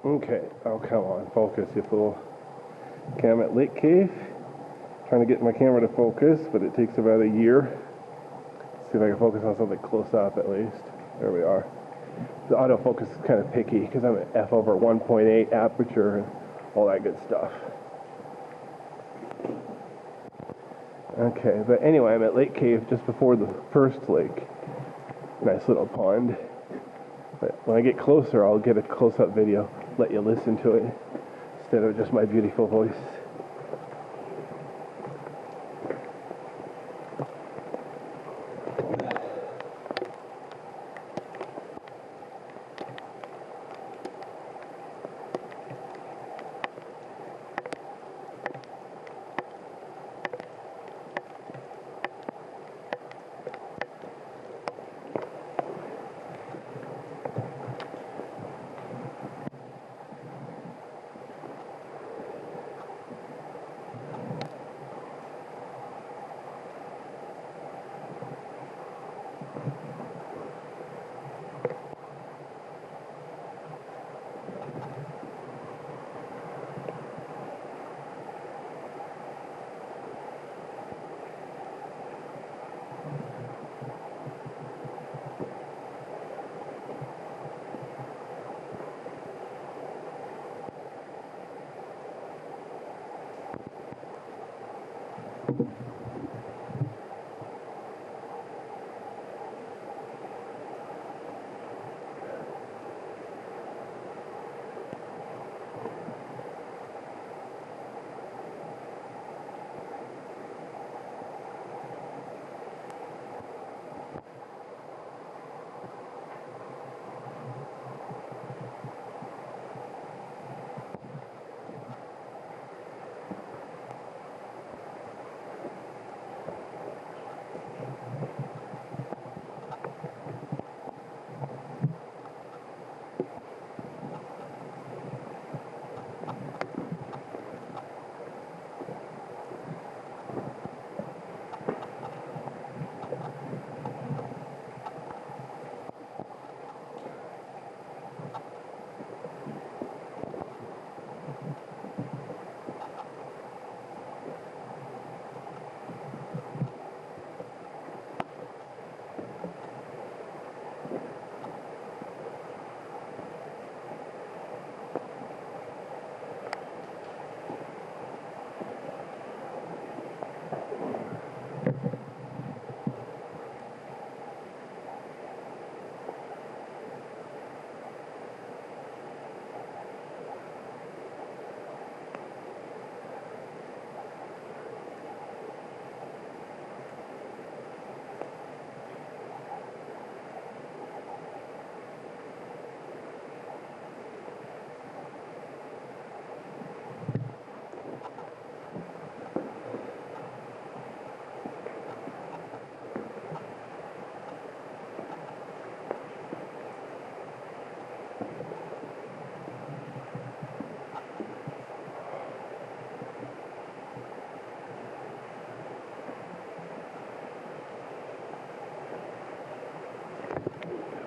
Okay, oh come on, focus, you fool. Okay, I'm at Lake Cave, trying to get my camera to focus, but it takes about a year. Let's see if I can focus on something close up at least. There we are. The autofocus is kind of picky because I'm at f/1.8 aperture and all that good stuff. Okay, but anyway, I'm at Lake Cave just before the first lake. Nice little pond. But when I get closer, I'll get a close-up video, let you listen to it instead of just my beautiful voice.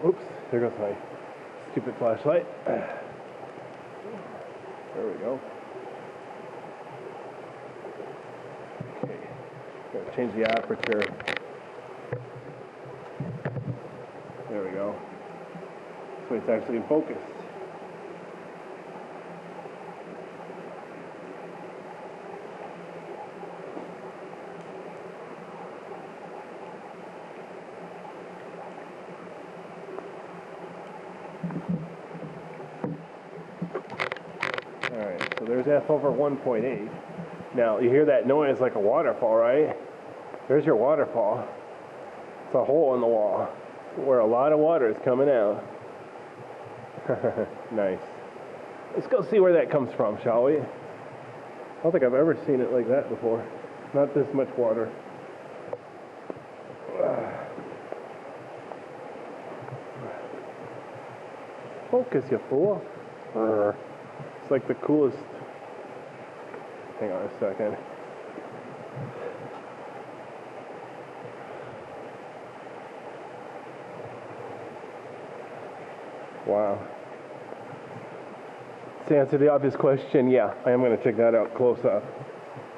Oops, there goes my stupid flashlight. There we go. Okay, gotta change the aperture. There we go. So it's actually in focus. Alright, so there's f/1.8. Now, you hear that noise like a waterfall, right? There's your waterfall. It's a hole in the wall where a lot of water is coming out. Nice. Let's go see where that comes from, shall we? I don't think I've ever seen it like that before. Not this much water. Focus, you fool. It's like the coolest. Hang on a second. Wow. to answer the obvious question, yeah, I am going to check that out close up.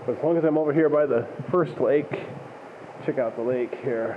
But as long as I'm over here by the first lake, check out the lake here.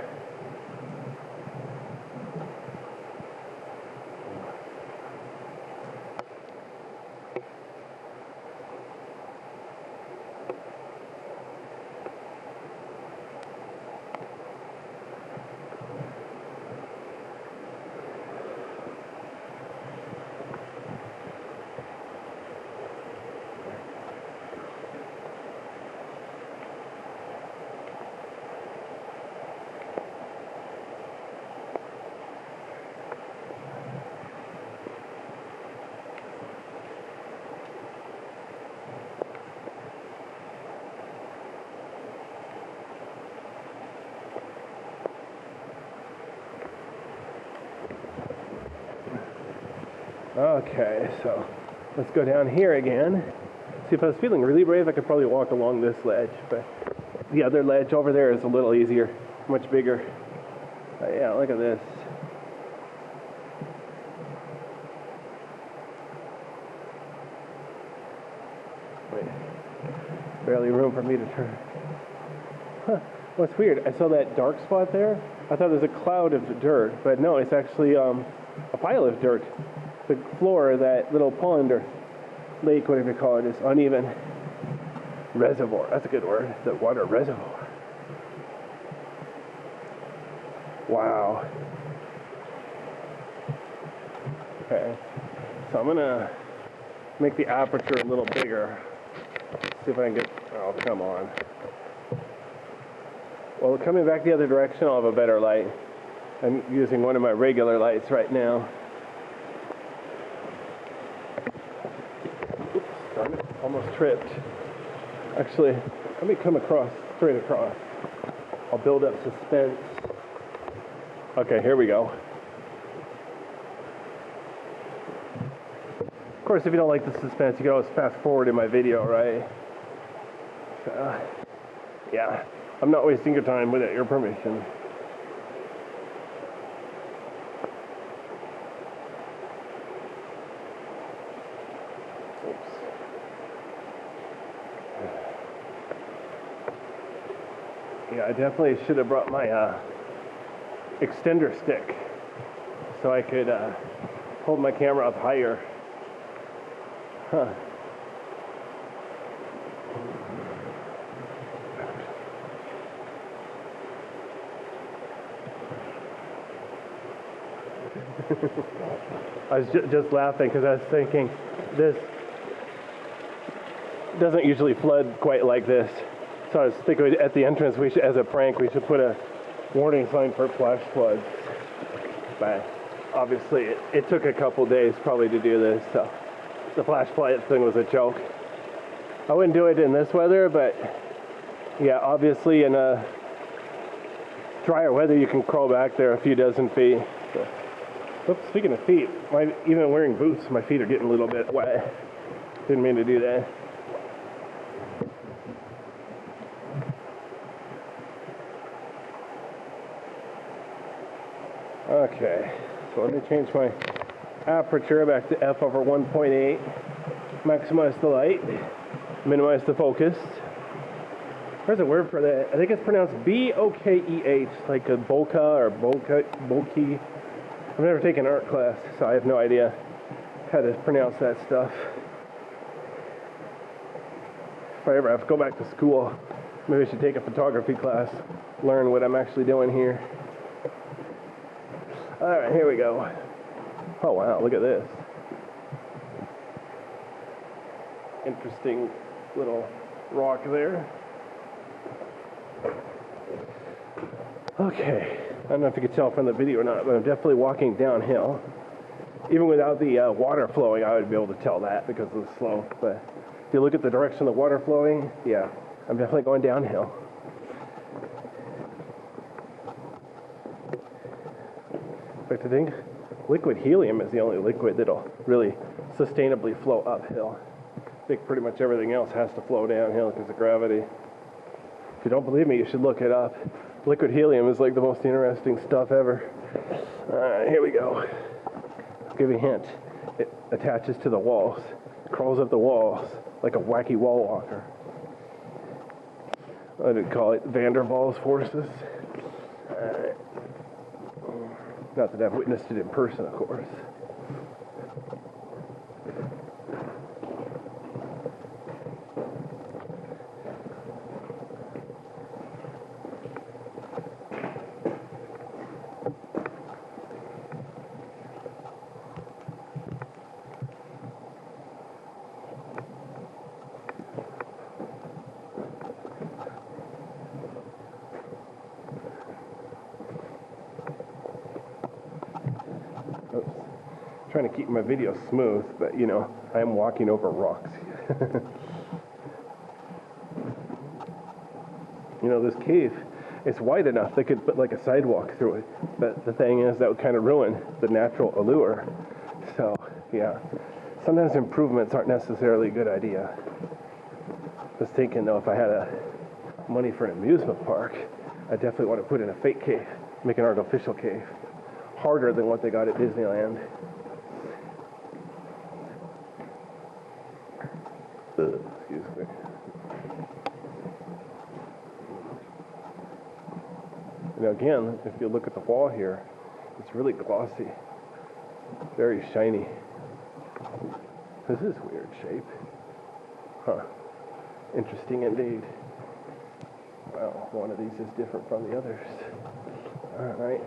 Okay, so let's go down here again. See, if I was feeling really brave, I could probably walk along this ledge, but the other ledge over there is a little easier, much bigger. Yeah, look at this. Wait, barely room for me to turn. Huh, what's weird, I saw that dark spot there. I thought it was a cloud of dirt, but no, it's actually a pile of dirt. The floor of that little pond or lake, whatever you call it, is uneven. Reservoir, that's a good word. The water reservoir. Wow. Okay, so I'm gonna make the aperture a little bigger. See if I can get, oh, come on. Well, coming back the other direction, I'll have a better light. I'm using one of my regular lights right now. Darn it, almost tripped. Actually, let me come across, straight across. I'll build up suspense. Okay, here we go. Of course, if you don't like the suspense, you can always fast forward in my video, right? Yeah, I'm not wasting your time without your permission. Yeah, I definitely should have brought my extender stick so I could hold my camera up higher. Huh. I was just laughing because I was thinking this doesn't usually flood quite like this. So I was thinking at the entrance, we should, as a prank, we should put a warning sign for flash floods. But obviously, it took a couple days probably to do this, so the flash flood thing was a joke. I wouldn't do it in this weather, but yeah, obviously in a drier weather, you can crawl back there a few dozen feet. So, oops, speaking of feet, even wearing boots, my feet are getting a little bit wet. Didn't mean to do that. Okay, so let me change my aperture back to f over 1.8, maximize the light, minimize the focus. There's a word for that. I think it's pronounced B-O-K-E-H, like a bokeh or bokeh. I've never taken art class, so I have no idea how to pronounce that stuff. If I ever have to go back to school, maybe I should take a photography class, learn what I'm actually doing here. All right, here we go. Oh, wow, look at this. Interesting little rock there. Okay, I don't know if you can tell from the video or not, but I'm definitely walking downhill. Even without the water flowing, I would be able to tell that because of the slope. But if you look at the direction of the water flowing, yeah, I'm definitely going downhill. In fact, I think liquid helium is the only liquid that'll really sustainably flow uphill. I think pretty much everything else has to flow downhill because of gravity. If you don't believe me, you should look it up. Liquid helium is like the most interesting stuff ever. All right, here we go. I'll give you a hint. It attaches to the walls. Crawls up the walls like a wacky wall walker. I'd call it Van der Waals forces. Not that I've witnessed it in person, of course. Trying to keep my video smooth, but you know, I am walking over rocks. You know, this cave, it's wide enough they could put like a sidewalk through it, but the thing is that would kind of ruin the natural allure. So yeah, sometimes improvements aren't necessarily a good idea. I was thinking though, if I had money for an amusement park, I definitely want to put in a fake cave, make an artificial cave, harder than what they got at Disneyland. Excuse me. Now again, if you look at the wall here, it's really glossy, very shiny. This is weird shape. Huh. Interesting indeed. Well, one of these is different from the others. All right.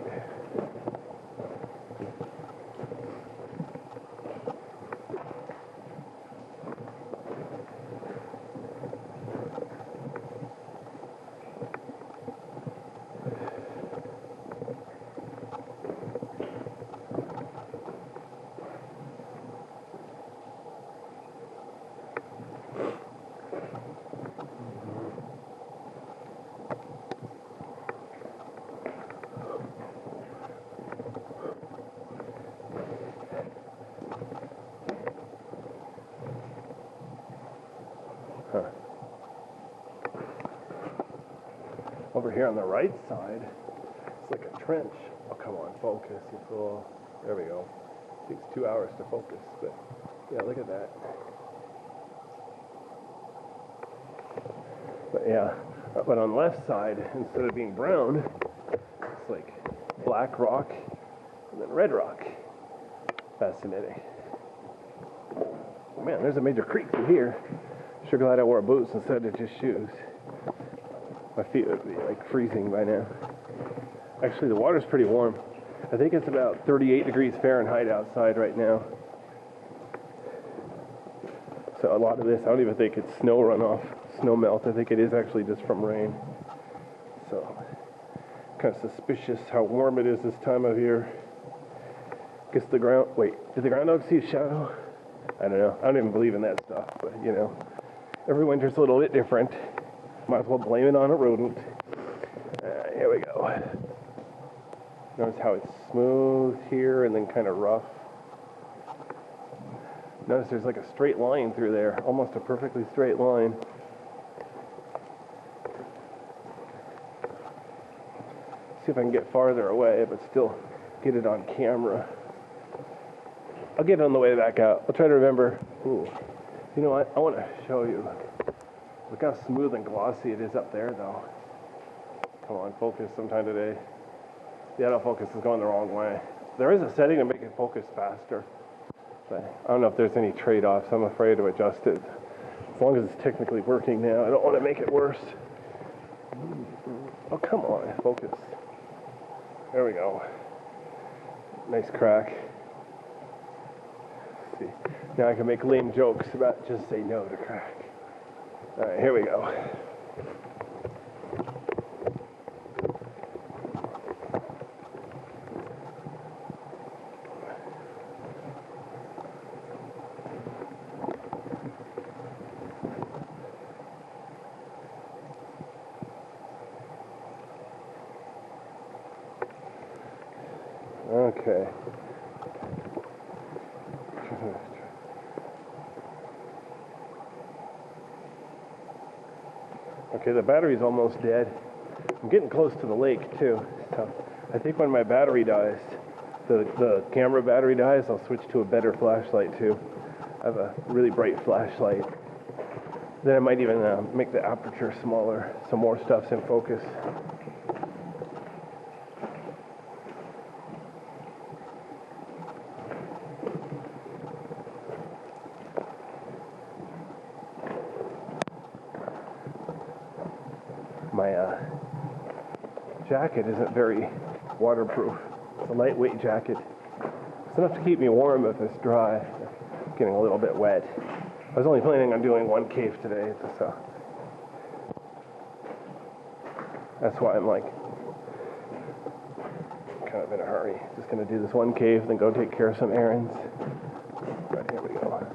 Huh. Over here on the right side, it's like a trench. Oh, come on, focus, you fool. There we go. It takes 2 hours to focus, but yeah, look at that. But yeah, but on the left side, instead of being brown, it's like black rock and then red rock. Fascinating. Man, there's a major creek through here. Sure glad I wore boots instead of just shoes. My feet would be like freezing by now. Actually, the water's pretty warm. I think it's about 38 degrees Fahrenheit outside right now. So a lot of this, I don't even think it's snow runoff, snow melt. I think it is actually just from rain. So, kind of suspicious how warm it is this time of year. Guess the ground, wait, did the ground dog see a shadow? I don't know. I don't even believe in that stuff, but you know, every winter's a little bit different. Might as well blame it on a rodent. Here we go. Notice how it's smooth here and then kind of rough. Notice there's like a straight line through there, almost a perfectly straight line. See if I can get farther away, but still get it on camera. I'll get it on the way back out. I'll try to remember. Ooh. You know what? I want to show you. Look how smooth and glossy it is up there, though. Come on, focus sometime today. The autofocus is going the wrong way. There is a setting to make it focus faster. But I don't know if there's any trade-offs. I'm afraid to adjust it. As long as it's technically working now, I don't want to make it worse. Oh, come on, focus. There we go. Nice crack. Let's see. Now I can make lame jokes about just say no to crack. All right, here we go. Okay. Okay, the battery's almost dead. I'm getting close to the lake too. So I think when my battery dies, the camera battery dies, I'll switch to a better flashlight too. I have a really bright flashlight. Then I might even make the aperture smaller so more stuff's in focus. My jacket isn't very waterproof. It's a lightweight jacket. It's enough to keep me warm if it's dry. It's getting a little bit wet. I was only planning on doing one cave today, so that's why I'm like kind of in a hurry. Just gonna do this one cave, then go take care of some errands. But here we go.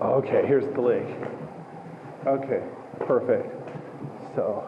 Okay, here's the lake. Okay, perfect. So